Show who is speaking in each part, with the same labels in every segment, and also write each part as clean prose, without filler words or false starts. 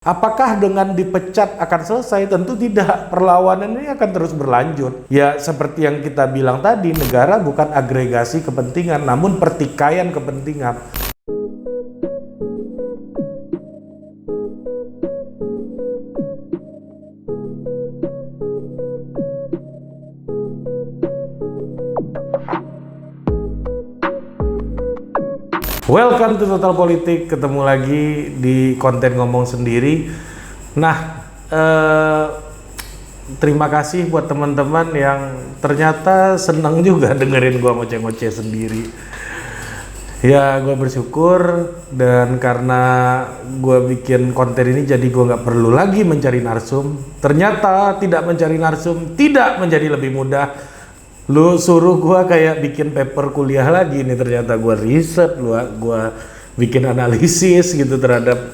Speaker 1: Apakah dengan dipecat akan selesai? Tentu tidak. Perlawanan ini akan terus berlanjut. Ya seperti yang kita bilang tadi, negara bukan agregasi kepentingan, namun pertikaian kepentingan. Welcome to Total Politik, ketemu lagi di konten ngomong sendiri. Nah, terima kasih buat teman-teman yang ternyata senang juga dengerin gua ngoceh-ngoceh sendiri. Ya, gua bersyukur, dan karena gua bikin konten ini jadi gua nggak perlu lagi mencari narsum. Ternyata tidak mencari narsum tidak menjadi lebih mudah. Lu suruh gua kayak bikin paper kuliah lagi nih, ternyata gua riset, gua bikin analisis gitu terhadap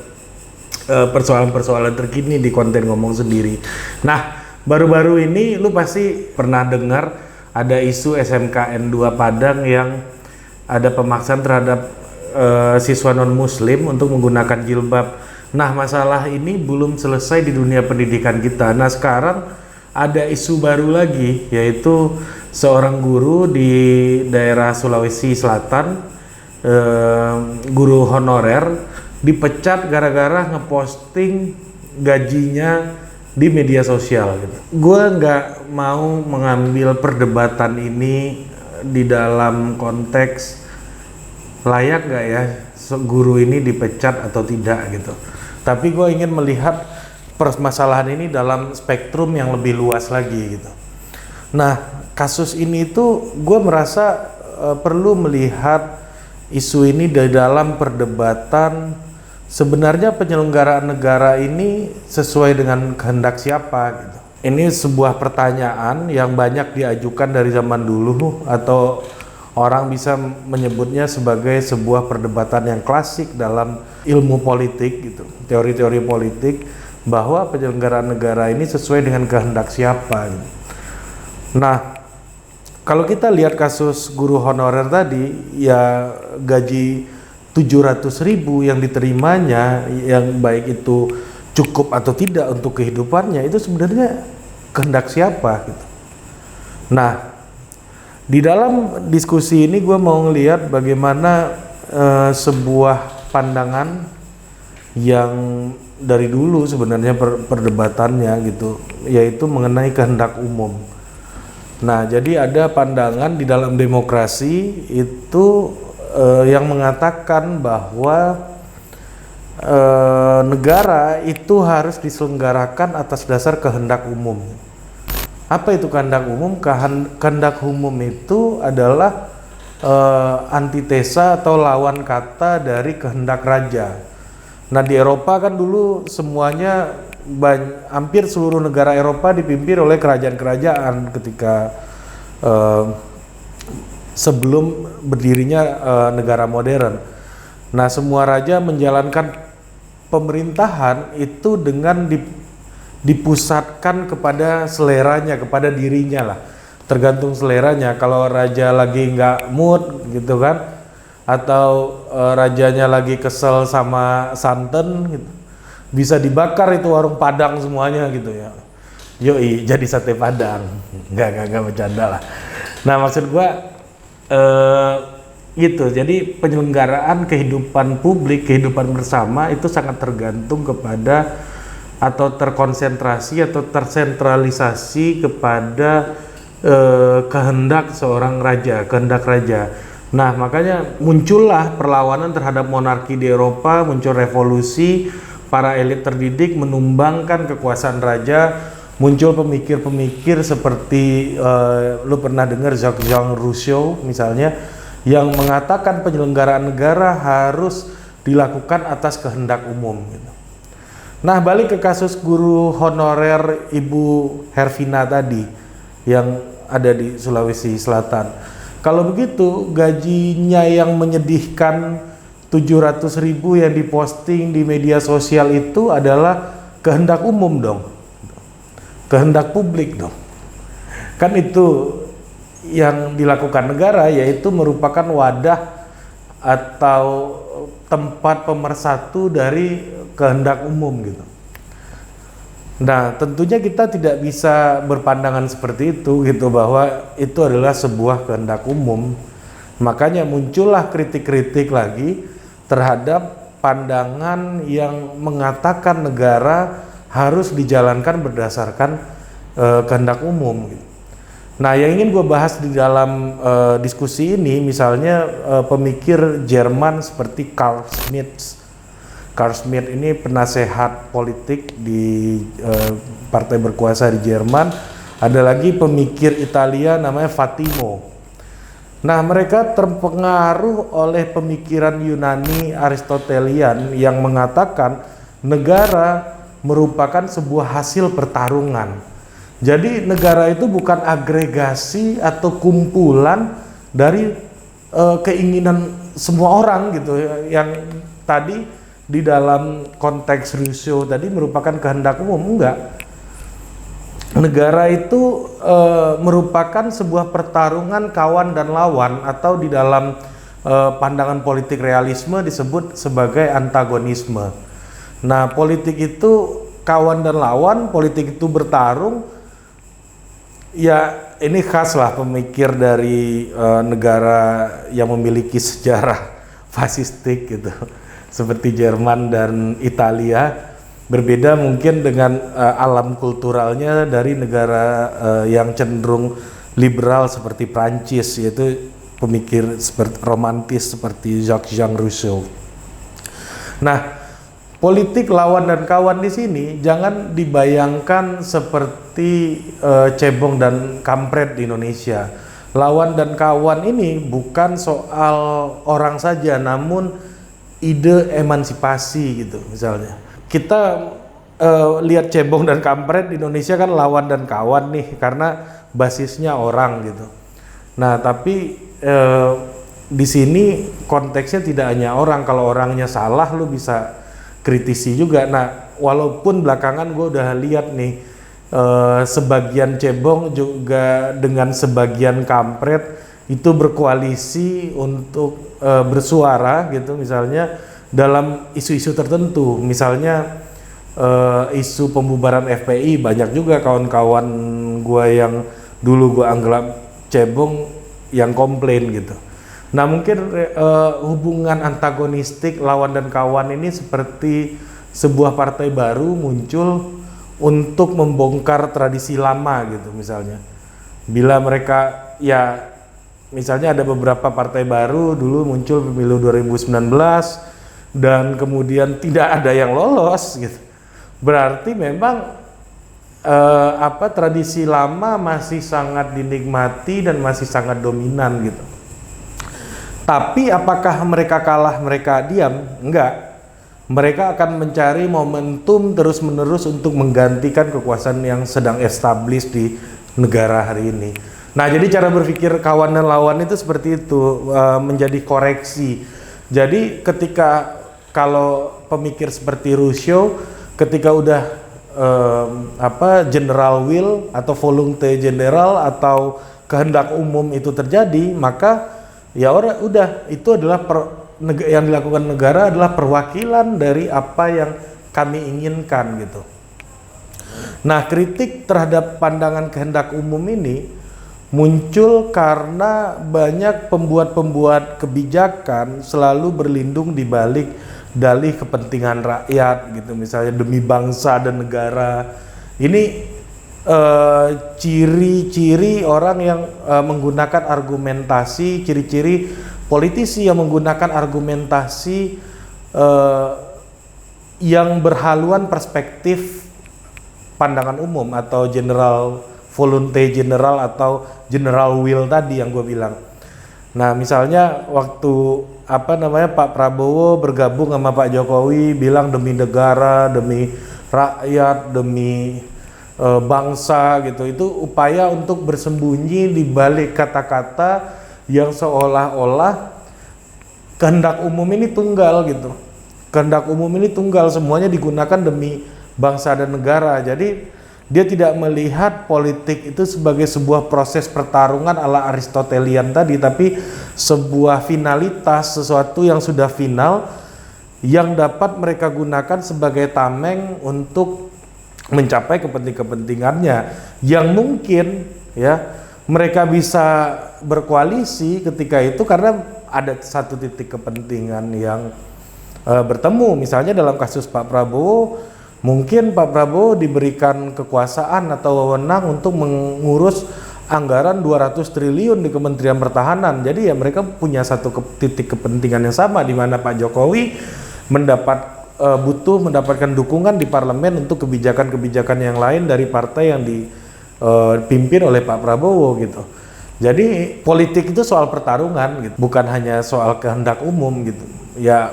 Speaker 1: persoalan-persoalan terkini di konten ngomong sendiri. Nah, baru-baru ini lu pasti pernah dengar ada isu SMKN 2 Padang yang ada pemaksaan terhadap siswa non-muslim untuk menggunakan jilbab. Nah, masalah ini belum selesai di dunia pendidikan kita. Nah, sekarang ada isu baru lagi, yaitu seorang guru di daerah Sulawesi Selatan, guru honorer, dipecat gara-gara ngeposting gajinya di media sosial gitu. Gue nggak mau mengambil perdebatan ini di dalam konteks layak nggak ya guru ini dipecat atau tidak gitu. Tapi gue ingin melihat permasalahan ini dalam spektrum yang lebih luas lagi gitu. Nah, kasus ini tuh gue merasa perlu melihat isu ini di dalam perdebatan sebenarnya penyelenggaraan negara ini sesuai dengan kehendak siapa gitu. Ini sebuah pertanyaan yang banyak diajukan dari zaman dulu, atau orang bisa menyebutnya sebagai sebuah perdebatan yang klasik dalam ilmu politik gitu, teori-teori politik, bahwa penyelenggaraan negara ini sesuai dengan kehendak siapa gitu. Nah, kalau kita lihat kasus guru honorer tadi, ya gaji 700.000 yang diterimanya, yang baik itu cukup atau tidak untuk kehidupannya, itu sebenarnya kehendak siapa gitu. Nah, di dalam diskusi ini gue mau ngelihat bagaimana sebuah pandangan yang dari dulu sebenarnya perdebatannya gitu, yaitu mengenai kehendak umum. Nah, jadi ada pandangan di dalam demokrasi itu yang mengatakan bahwa negara itu harus diselenggarakan atas dasar kehendak umum. Apa itu kehendak umum? Kehendak umum itu adalah antitesa atau lawan kata dari kehendak raja. Nah, di Eropa kan dulu semuanya hampir seluruh negara Eropa dipimpin oleh kerajaan-kerajaan ketika sebelum berdirinya negara modern. Nah, semua raja menjalankan pemerintahan itu dengan dipusatkan kepada seleranya, kepada dirinya lah, tergantung seleranya. Kalau raja lagi nggak mood gitu kan, atau rajanya lagi kesel sama santen gitu, bisa dibakar itu warung Padang semuanya gitu ya. Yoi, jadi sate Padang. Nggak bercanda lah. Nah, maksud gua gitu. Jadi penyelenggaraan kehidupan publik, kehidupan bersama itu sangat tergantung kepada atau terkonsentrasi atau tersentralisasi kepada kehendak seorang raja, kehendak raja. Nah, makanya muncullah perlawanan terhadap monarki di Eropa, muncul revolusi, para elit terdidik menumbangkan kekuasaan raja, muncul pemikir-pemikir seperti lu pernah dengar Jean Rousseau misalnya, yang mengatakan penyelenggaraan negara harus dilakukan atas kehendak umum gitu. Nah, balik ke kasus guru honorer Ibu Hervina tadi yang ada di Sulawesi Selatan. Kalau begitu, gajinya yang menyedihkan 700.000 yang diposting di media sosial itu adalah kehendak umum dong, kehendak publik dong. Kan itu yang dilakukan negara, yaitu merupakan wadah atau tempat pemersatu dari kehendak umum gitu. Nah, tentunya kita tidak bisa berpandangan seperti itu gitu, bahwa itu adalah sebuah kehendak umum. Makanya muncullah kritik-kritik lagi terhadap pandangan yang mengatakan negara harus dijalankan berdasarkan kehendak umum gitu. Nah, yang ingin gue bahas di dalam diskusi ini misalnya pemikir Jerman seperti Carl Schmitt. Carl Schmitt ini penasehat politik di partai berkuasa di Jerman. Ada lagi pemikir Italia namanya Fatimo. Nah, mereka terpengaruh oleh pemikiran Yunani Aristotelian yang mengatakan negara merupakan sebuah hasil pertarungan. Jadi negara itu bukan agregasi atau kumpulan dari keinginan semua orang gitu, yang tadi di dalam konteks Rousseau tadi merupakan kehendak umum. Enggak. Negara itu merupakan sebuah pertarungan kawan dan lawan, atau di dalam pandangan politik realisme disebut sebagai antagonisme. Nah, politik itu kawan dan lawan, politik itu bertarung. Ya, ini khas lah pemikir dari negara yang memiliki sejarah fasistik gitu, seperti Jerman dan Italia. Berbeda mungkin dengan alam kulturalnya dari negara yang cenderung liberal seperti Prancis, yaitu pemikir seperti romantis seperti Jacques-Jean Rousseau. Nah, politik lawan dan kawan di sini jangan dibayangkan seperti cebong dan kampret di Indonesia. Lawan dan kawan ini bukan soal orang saja, namun ide emansipasi gitu. Misalnya kita lihat cebong dan kampret di Indonesia kan lawan dan kawan nih, karena basisnya orang gitu. Nah, tapi di sini konteksnya tidak hanya orang. Kalau orangnya salah, lu bisa kritisi juga. Nah, walaupun belakangan gue udah lihat nih sebagian cebong juga dengan sebagian kampret itu berkoalisi untuk bersuara gitu, misalnya dalam isu-isu tertentu. Misalnya isu pembubaran FPI, banyak juga kawan-kawan gue yang dulu gue anggap cebong yang komplain gitu. Nah, mungkin hubungan antagonistik lawan dan kawan ini seperti sebuah partai baru muncul untuk membongkar tradisi lama gitu. Misalnya bila mereka, ya misalnya ada beberapa partai baru dulu muncul pemilu 2019 dan kemudian tidak ada yang lolos gitu, berarti memang tradisi lama masih sangat dinikmati dan masih sangat dominan gitu. Tapi apakah mereka kalah, mereka diam? Enggak. Mereka akan mencari momentum terus-menerus untuk menggantikan kekuasaan yang sedang established di negara hari ini. Nah, jadi cara berpikir kawan dan lawan itu seperti itu, menjadi koreksi. Jadi ketika kalau pemikir seperti Rousseau, ketika udah general will atau volonté general atau kehendak umum itu terjadi, maka ya udah itu adalah yang dilakukan negara adalah perwakilan dari apa yang kami inginkan gitu. Nah, kritik terhadap pandangan kehendak umum ini muncul karena banyak pembuat-pembuat kebijakan selalu berlindung di balik dalih kepentingan rakyat gitu, misalnya demi bangsa dan negara. Ini ciri-ciri orang yang menggunakan argumentasi, ciri-ciri politisi yang menggunakan argumentasi yang berhaluan perspektif pandangan umum atau general volonté general atau general will tadi yang gue bilang. Nah, misalnya waktu Pak Prabowo bergabung sama Pak Jokowi bilang demi negara, demi rakyat, demi bangsa gitu, itu upaya untuk bersembunyi di balik kata-kata yang seolah-olah kehendak umum ini tunggal gitu. Kehendak umum ini tunggal, semuanya digunakan demi bangsa dan negara. Jadi dia tidak melihat politik itu sebagai sebuah proses pertarungan ala Aristotelian tadi, tapi sebuah finalitas, sesuatu yang sudah final yang dapat mereka gunakan sebagai tameng untuk mencapai kepentingannya yang mungkin ya mereka bisa berkoalisi ketika itu karena ada satu titik kepentingan yang bertemu. Misalnya dalam kasus Pak Prabowo, mungkin Pak Prabowo diberikan kekuasaan atau wewenang untuk mengurus anggaran 200 triliun di Kementerian Pertahanan. Jadi ya mereka punya satu titik kepentingan yang sama, di mana Pak Jokowi butuh mendapatkan dukungan di parlemen untuk kebijakan-kebijakan yang lain dari partai yang dipimpin oleh Pak Prabowo gitu. Jadi politik itu soal pertarungan gitu, bukan hanya soal kehendak umum gitu. Ya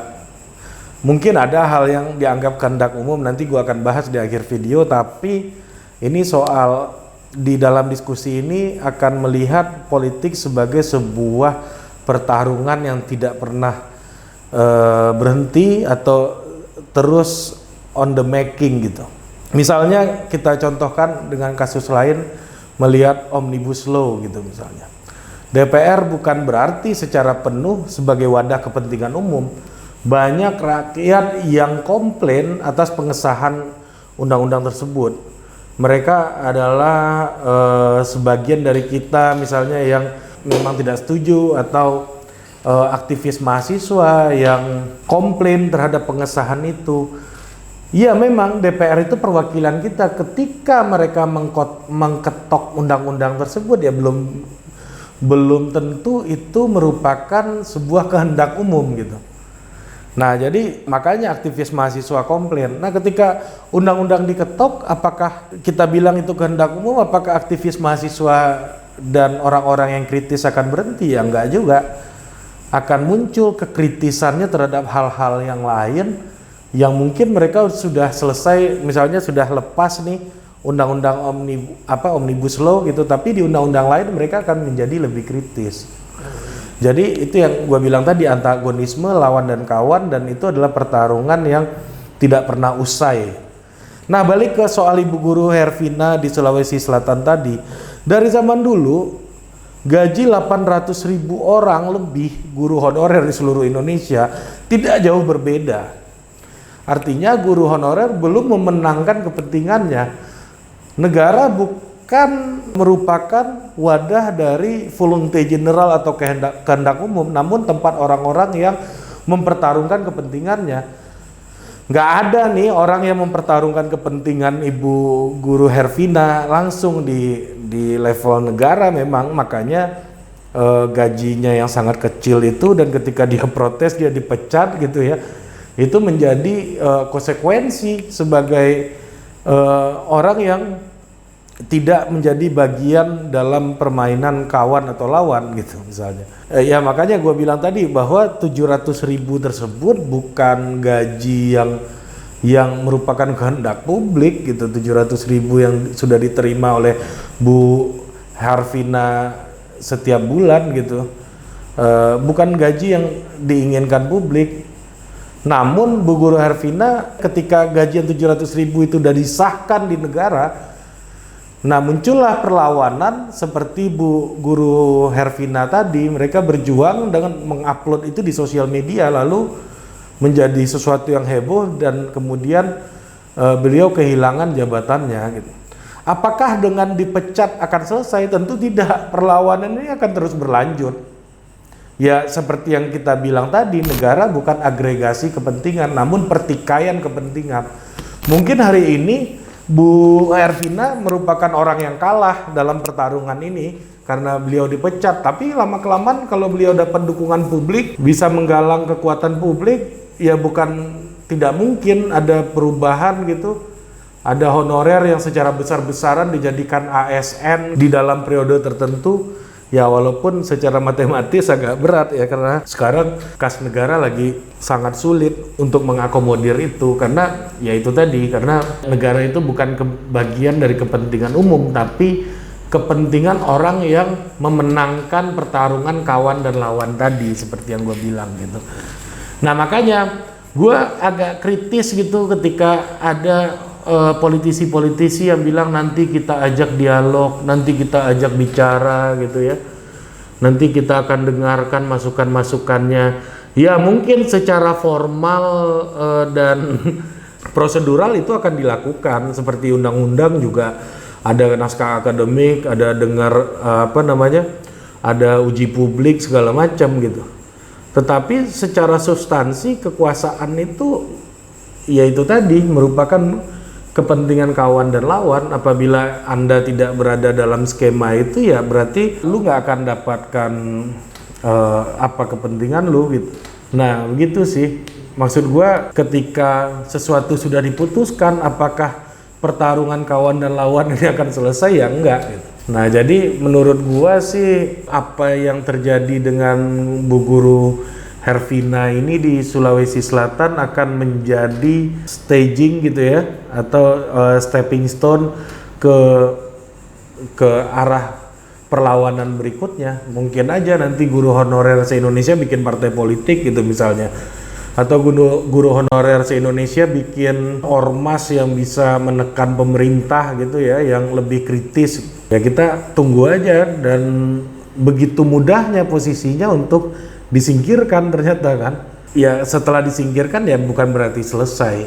Speaker 1: mungkin ada hal yang dianggap kehendak umum, nanti gua akan bahas di akhir video, tapi ini soal di dalam diskusi ini akan melihat politik sebagai sebuah pertarungan yang tidak pernah berhenti atau terus on the making gitu. Misalnya kita contohkan dengan kasus lain, melihat Omnibus Law gitu misalnya. DPR bukan berarti secara penuh sebagai wadah kepentingan umum. Banyak rakyat yang komplain atas pengesahan undang-undang tersebut. Mereka adalah sebagian dari kita misalnya yang memang tidak setuju, atau aktivis mahasiswa yang komplain terhadap pengesahan itu. Ya memang DPR itu perwakilan kita, ketika mereka mengketok undang-undang tersebut ya belum tentu itu merupakan sebuah kehendak umum gitu. Nah jadi makanya aktivis mahasiswa komplain. Nah ketika undang-undang diketok, apakah kita bilang itu kehendak umum? Apakah aktivis mahasiswa dan orang-orang yang kritis akan berhenti? Ya enggak juga. Akan muncul kekritisannya terhadap hal-hal yang lain yang mungkin mereka sudah selesai, misalnya sudah lepas nih undang-undang Omnibus Law gitu, tapi di undang-undang lain mereka akan menjadi lebih kritis. Jadi itu yang gue bilang tadi, antagonisme lawan dan kawan, dan itu adalah pertarungan yang tidak pernah usai. Nah balik ke soal Ibu Guru Herfina di Sulawesi Selatan tadi, dari zaman dulu gaji 800.000 orang lebih guru honorer di seluruh Indonesia tidak jauh berbeda. Artinya guru honorer belum memenangkan kepentingannya. Negara bukan merupakan wadah dari volonté general atau kehendak umum, namun tempat orang-orang yang mempertarungkan kepentingannya. Nggak ada nih orang yang mempertarungkan kepentingan Ibu Guru Herfina langsung di level negara memang, makanya gajinya yang sangat kecil itu, dan ketika dia protes dia dipecat gitu ya, itu menjadi konsekuensi sebagai orang yang tidak menjadi bagian dalam permainan kawan atau lawan gitu misalnya. Ya makanya gue bilang tadi bahwa 700.000 tersebut bukan gaji yang merupakan kehendak publik gitu. 700.000 yang sudah diterima oleh Bu Herfina setiap bulan gitu, bukan gaji yang diinginkan publik. Namun Bu Guru Herfina ketika gajian 700.000 itu sudah disahkan di negara, nah muncullah perlawanan seperti Bu Guru Herfina tadi. Mereka berjuang dengan mengupload itu di sosial media, lalu menjadi sesuatu yang heboh, dan kemudian beliau kehilangan jabatannya gitu. Apakah dengan dipecat akan selesai? Tentu tidak. Perlawanan ini akan terus berlanjut. Ya seperti yang kita bilang tadi, negara bukan agregasi kepentingan, namun pertikaian kepentingan. Mungkin hari ini Bu Herfina merupakan orang yang kalah dalam pertarungan ini karena beliau dipecat, tapi lama-kelamaan kalau beliau dapat dukungan publik, bisa menggalang kekuatan publik, ya bukan tidak mungkin ada perubahan gitu. Ada honorer yang secara besar-besaran dijadikan ASN di dalam periode tertentu. Ya walaupun secara matematis agak berat ya, karena sekarang kas negara lagi sangat sulit untuk mengakomodir itu, karena ya itu tadi, karena negara itu bukan bagian dari kepentingan umum, tapi kepentingan orang yang memenangkan pertarungan kawan dan lawan tadi, seperti yang gue bilang gitu. Nah makanya gue agak kritis gitu ketika ada politisi-politisi yang bilang nanti kita ajak dialog, nanti kita ajak bicara gitu ya, nanti kita akan dengarkan masukan-masukannya. Ya mungkin secara formal dan prosedural itu akan dilakukan, seperti undang-undang juga ada naskah akademik, ada dengar ada uji publik segala macam gitu. Tetapi secara substansi kekuasaan itu ya itu tadi merupakan kepentingan kawan dan lawan. Apabila Anda tidak berada dalam skema itu, ya berarti lu nggak akan dapatkan apa kepentingan lu gitu. Nah begitu sih, maksud gua ketika sesuatu sudah diputuskan, apakah pertarungan kawan dan lawan ini akan selesai? Ya enggak gitu. Nah jadi menurut gua sih apa yang terjadi dengan Bu Guru Hervina ini di Sulawesi Selatan akan menjadi staging gitu ya, atau stepping stone ke arah perlawanan berikutnya. Mungkin aja nanti guru honorer se-Indonesia bikin partai politik gitu misalnya, atau guru honorer se-Indonesia bikin ormas yang bisa menekan pemerintah gitu ya, yang lebih kritis. Ya kita tunggu aja, dan begitu mudahnya posisinya untuk disingkirkan ternyata kan. Ya setelah disingkirkan ya bukan berarti selesai.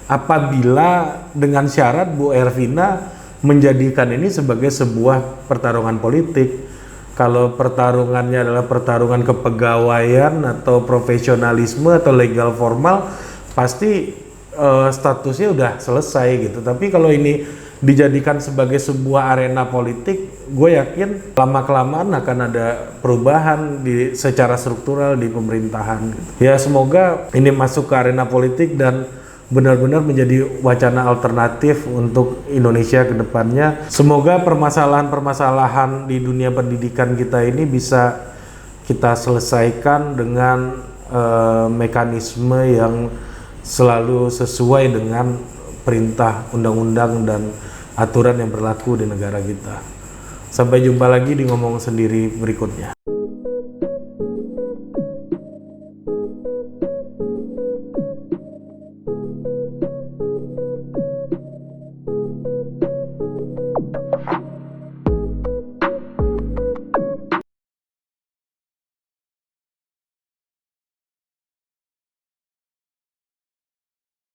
Speaker 1: Apabila dengan syarat Bu Hervina menjadikan ini sebagai sebuah pertarungan politik. Kalau pertarungannya adalah pertarungan kepegawaian atau profesionalisme atau legal formal, pasti statusnya udah selesai gitu. Tapi kalau ini dijadikan sebagai sebuah arena politik, gue yakin lama-kelamaan akan ada perubahan secara struktural di pemerintahan gitu. Ya semoga ini masuk ke arena politik dan benar-benar menjadi wacana alternatif untuk Indonesia ke depannya. Semoga permasalahan-permasalahan di dunia pendidikan kita ini bisa kita selesaikan dengan mekanisme yang selalu sesuai dengan perintah undang-undang dan aturan yang berlaku di negara kita. Sampai jumpa lagi di Ngomong Sendiri berikutnya.